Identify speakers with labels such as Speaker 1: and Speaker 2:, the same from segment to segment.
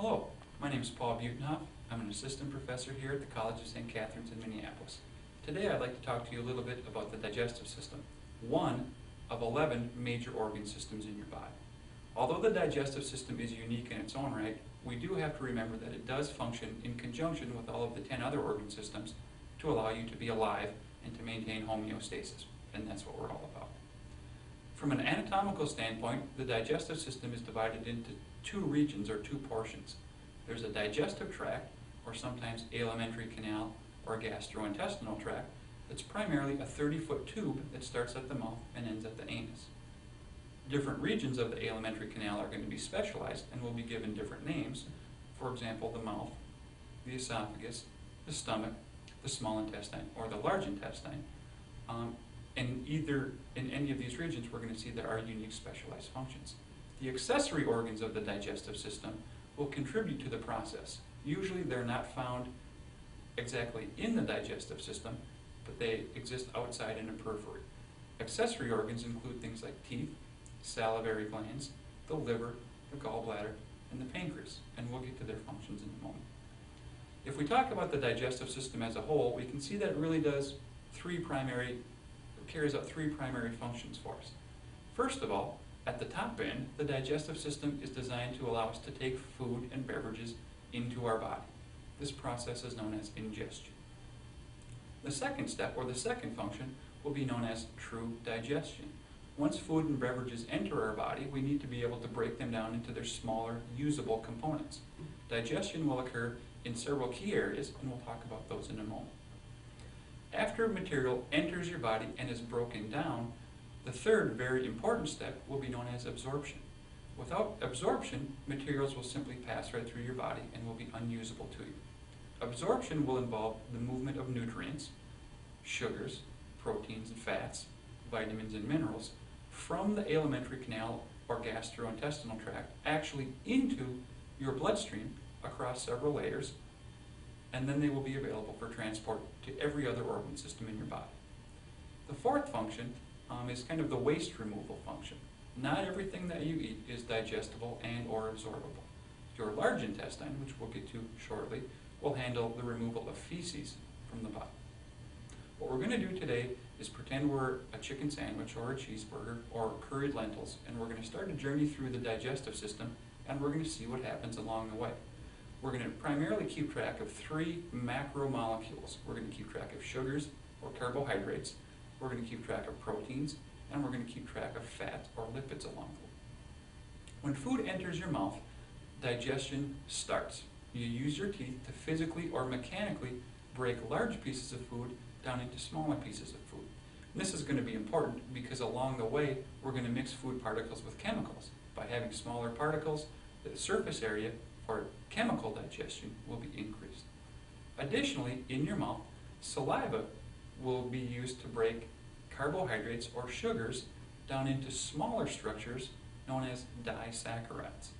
Speaker 1: Hello, my name is Paul Butenhoff. I'm an assistant professor here at the College of St. Catherine's in Minneapolis. Today I'd like to talk to you a little bit about the digestive system, one of 11 major organ systems in your body. Although the digestive system is unique in its own right, we do have to remember that it does function in conjunction with all of the 10 other organ systems to allow you to be alive and to maintain homeostasis, and that's what we're all about. From an anatomical standpoint, the digestive system is divided into two regions or two portions. There's a digestive tract, or sometimes alimentary canal or gastrointestinal tract, that's primarily a 30-foot tube that starts at the mouth and ends at the anus. Different regions of the alimentary canal are going to be specialized and will be given different names. For example, the mouth, the esophagus, the stomach, the small intestine, or the large intestine. In any of these regions, we're going to see there are unique specialized functions. The accessory organs of the digestive system will contribute to the process. Usually they're not found exactly in the digestive system, but they exist outside in the periphery. Accessory organs include things like teeth, salivary glands, the liver, the gallbladder, and the pancreas, and we'll get to their functions in a moment. If we talk about the digestive system as a whole, we can see that it really carries out three primary functions for us. First of all, at the top end, the digestive system is designed to allow us to take food and beverages into our body. This process is known as ingestion. The second step, or the second function, will be known as true digestion. Once food and beverages enter our body, we need to be able to break them down into their smaller, usable components. Digestion will occur in several key areas, and we'll talk about those in a moment. After material enters your body and is broken down, the third very important step will be known as absorption. Without absorption, materials will simply pass right through your body and will be unusable to you. Absorption will involve the movement of nutrients, sugars, proteins and fats, vitamins and minerals from the alimentary canal or gastrointestinal tract actually into your bloodstream across several layers, and then they will be available for transport to every other organ system in your body. The fourth function is kind of the waste removal function. Not everything that you eat is digestible and or absorbable. Your large intestine, which we'll get to shortly, will handle the removal of feces from the body. What we're going to do today is pretend we're a chicken sandwich or a cheeseburger or curried lentils, and we're going to start a journey through the digestive system, and we're going to see what happens along the way. We're going to primarily keep track of three macromolecules. We're going to keep track of sugars or carbohydrates, we're going to keep track of proteins, and we're going to keep track of fat or lipids along the way. When food enters your mouth, digestion starts. You use your teeth to physically or mechanically break large pieces of food down into smaller pieces of food. And this is going to be important because along the way, we're going to mix food particles with chemicals. By having smaller particles, the surface area for chemical digestion will be increased. Additionally, in your mouth, saliva will be used to break carbohydrates or sugars down into smaller structures known as disaccharides.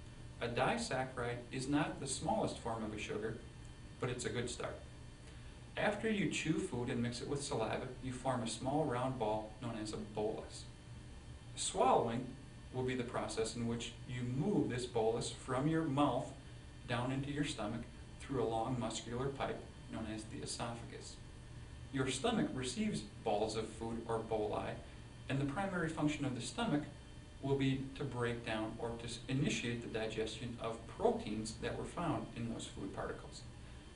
Speaker 1: A disaccharide is not the smallest form of a sugar, but it's a good start. After you chew food and mix it with saliva, you form a small round ball known as a bolus. Swallowing will be the process in which you move this bolus from your mouth down into your stomach through a long muscular pipe known as the esophagus. Your stomach receives balls of food or boli, and the primary function of the stomach will be to break down or to initiate the digestion of proteins that were found in those food particles.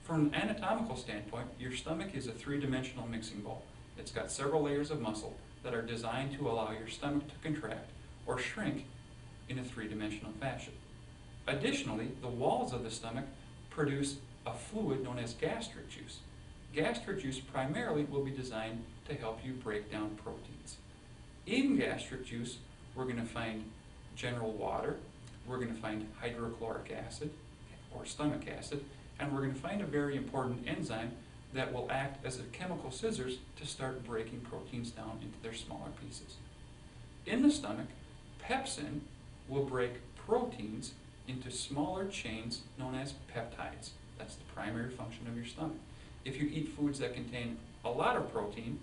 Speaker 1: From an anatomical standpoint, your stomach is a three-dimensional mixing bowl. It's got several layers of muscle that are designed to allow your stomach to contract or shrink in a three-dimensional fashion. Additionally, the walls of the stomach produce a fluid known as gastric juice. Gastric juice primarily will be designed to help you break down proteins. In gastric juice, we're going to find general water, we're going to find hydrochloric acid or stomach acid, and we're going to find a very important enzyme that will act as a chemical scissors to start breaking proteins down into their smaller pieces. In the stomach, pepsin will break proteins into smaller chains known as peptides. That's the primary function of your stomach. If you eat foods that contain a lot of protein,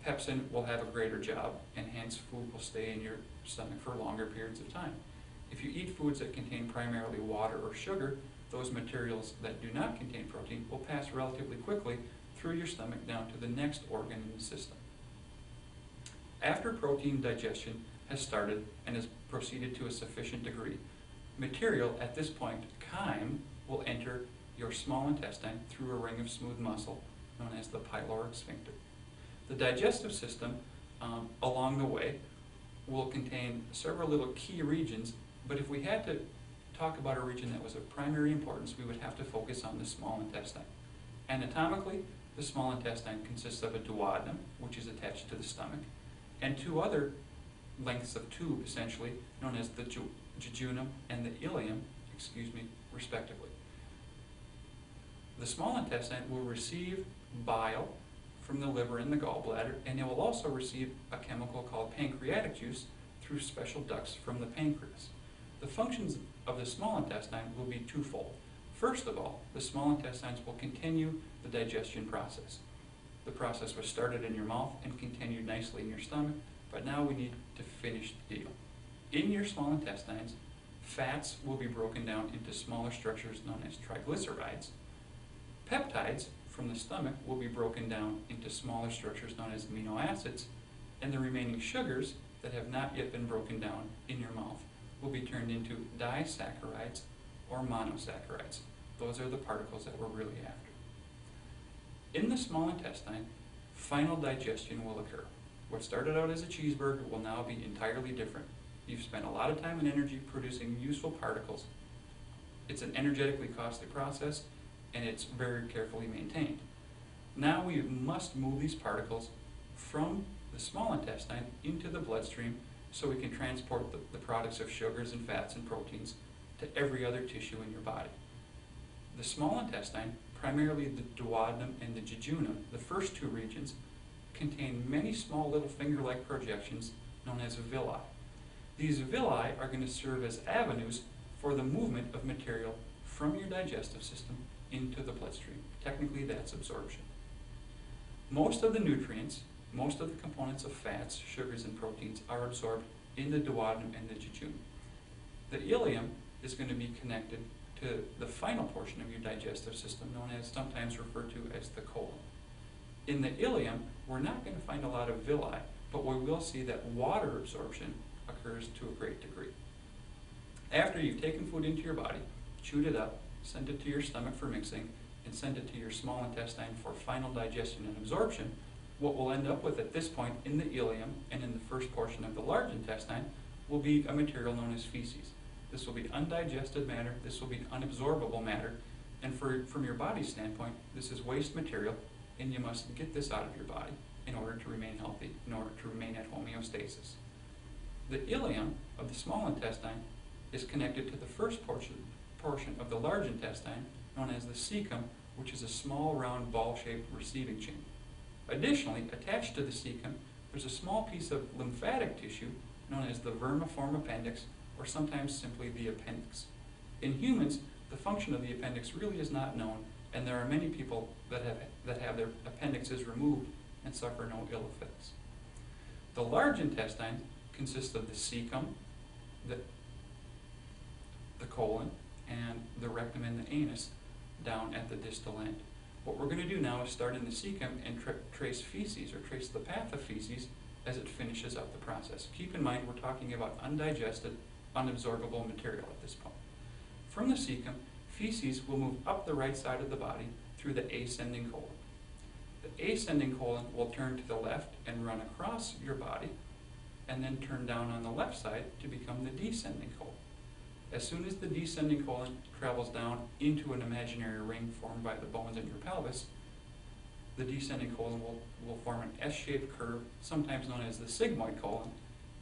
Speaker 1: pepsin will have a greater job, and hence food will stay in your stomach for longer periods of time. If you eat foods that contain primarily water or sugar, those materials that do not contain protein will pass relatively quickly through your stomach down to the next organ in the system. After protein digestion has started and has proceeded to a sufficient degree, material at this point, chyme, will enter your small intestine through a ring of smooth muscle known as the pyloric sphincter. The digestive system along the way will contain several little key regions, but if we had to talk about a region that was of primary importance, we would have to focus on the small intestine. Anatomically, the small intestine consists of a duodenum, which is attached to the stomach, and two other lengths of tube, essentially, known as the jejunum and the ileum, respectively. The small intestine will receive bile from the liver and the gallbladder, and it will also receive a chemical called pancreatic juice through special ducts from the pancreas. The functions of the small intestine will be twofold. First of all, the small intestines will continue the digestion process. The process was started in your mouth and continued nicely in your stomach, but now we need to finish the deal. In your small intestines, fats will be broken down into smaller structures known as triglycerides. Peptides from the stomach will be broken down into smaller structures known as amino acids, and the remaining sugars that have not yet been broken down in your mouth will be turned into disaccharides or monosaccharides. Those are the particles that we're really after. In the small intestine, final digestion will occur. What started out as a cheeseburger will now be entirely different. You've spent a lot of time and energy producing useful particles. It's an energetically costly process, and it's very carefully maintained. Now we must move these particles from the small intestine into the bloodstream so we can transport the products of sugars and fats and proteins to every other tissue in your body. The small intestine, primarily the duodenum and the jejunum, the first two regions, contain many small little finger-like projections known as villi. These villi are going to serve as avenues for the movement of material from your digestive system into the bloodstream. Technically, that's absorption. Most of the nutrients, most of the components of fats, sugars, and proteins are absorbed in the duodenum and the jejunum. The ileum is going to be connected to the final portion of your digestive system, known as, sometimes referred to as the colon. In the ileum, we're not going to find a lot of villi, but we will see that water absorption occurs to a great degree. After you've taken food into your body, chewed it up, sent it to your stomach for mixing, and sent it to your small intestine for final digestion and absorption, what we'll end up with at this point in the ileum and in the first portion of the large intestine will be a material known as feces. This will be undigested matter, this will be unabsorbable matter, and from your body's standpoint, this is waste material, and you must get this out of your body in order to remain healthy, in order to remain at homeostasis. The ileum of the small intestine is connected to the first portion of the large intestine, known as the cecum, which is a small, round, ball-shaped receiving chamber. Additionally, attached to the cecum, there's a small piece of lymphatic tissue known as the vermiform appendix, or sometimes simply the appendix. In humans, the function of the appendix really is not known, and there are many people that have their appendixes removed and suffer no ill effects. The large intestine consists of the cecum, the colon, and the rectum and the anus down at the distal end. What we're going to do now is start in the cecum and trace feces, or trace the path of feces as it finishes up the process. Keep in mind we're talking about undigested, unabsorbable material at this point. From the cecum, feces will move up the right side of the body through the ascending colon. The ascending colon will turn to the left and run across your body, and then turn down on the left side to become the descending colon. As soon as the descending colon travels down into an imaginary ring formed by the bones in your pelvis, the descending colon will form an S-shaped curve, sometimes known as the sigmoid colon.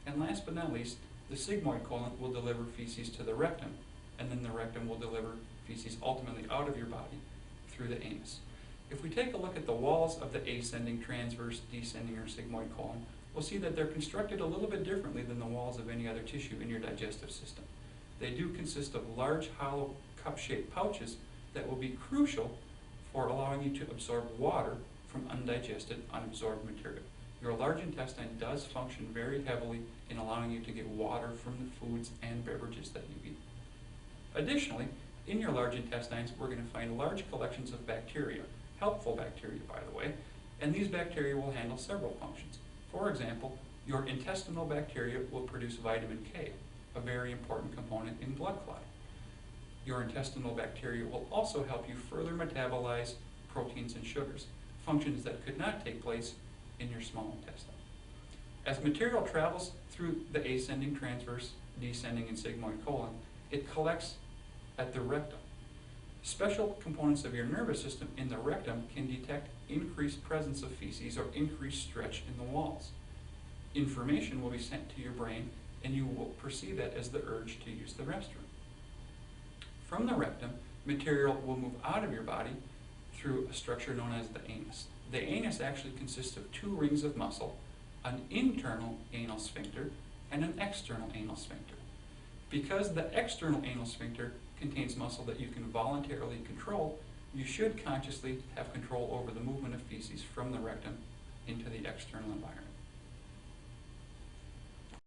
Speaker 1: And last but not least, the sigmoid colon will deliver feces to the rectum, and then the rectum will deliver feces ultimately out of your body through the anus. If we take a look at the walls of the ascending, transverse, descending, or sigmoid colon, we'll see that they're constructed a little bit differently than the walls of any other tissue in your digestive system. They do consist of large, hollow, cup-shaped pouches that will be crucial for allowing you to absorb water from undigested, unabsorbed material. Your large intestine does function very heavily in allowing you to get water from the foods and beverages that you eat. Additionally, In your large intestines, we're going to find large collections of bacteria, helpful bacteria by the way, and these bacteria will handle several functions. For example, your intestinal bacteria will produce vitamin K, a very important component in blood clotting. Your intestinal bacteria will also help you further metabolize proteins and sugars, functions that could not take place in your small intestine. As material travels through the ascending, transverse, descending, and sigmoid colon, it collects at the rectum. Special components of your nervous system in the rectum can detect increased presence of feces or increased stretch in the walls. Information will be sent to your brain, and you will perceive that as the urge to use the restroom. From the rectum, material will move out of your body through a structure known as the anus. The anus actually consists of two rings of muscle, an internal anal sphincter and an external anal sphincter. Because the external anal sphincter contains muscle that you can voluntarily control, you should consciously have control over the movement of feces from the rectum into the external environment.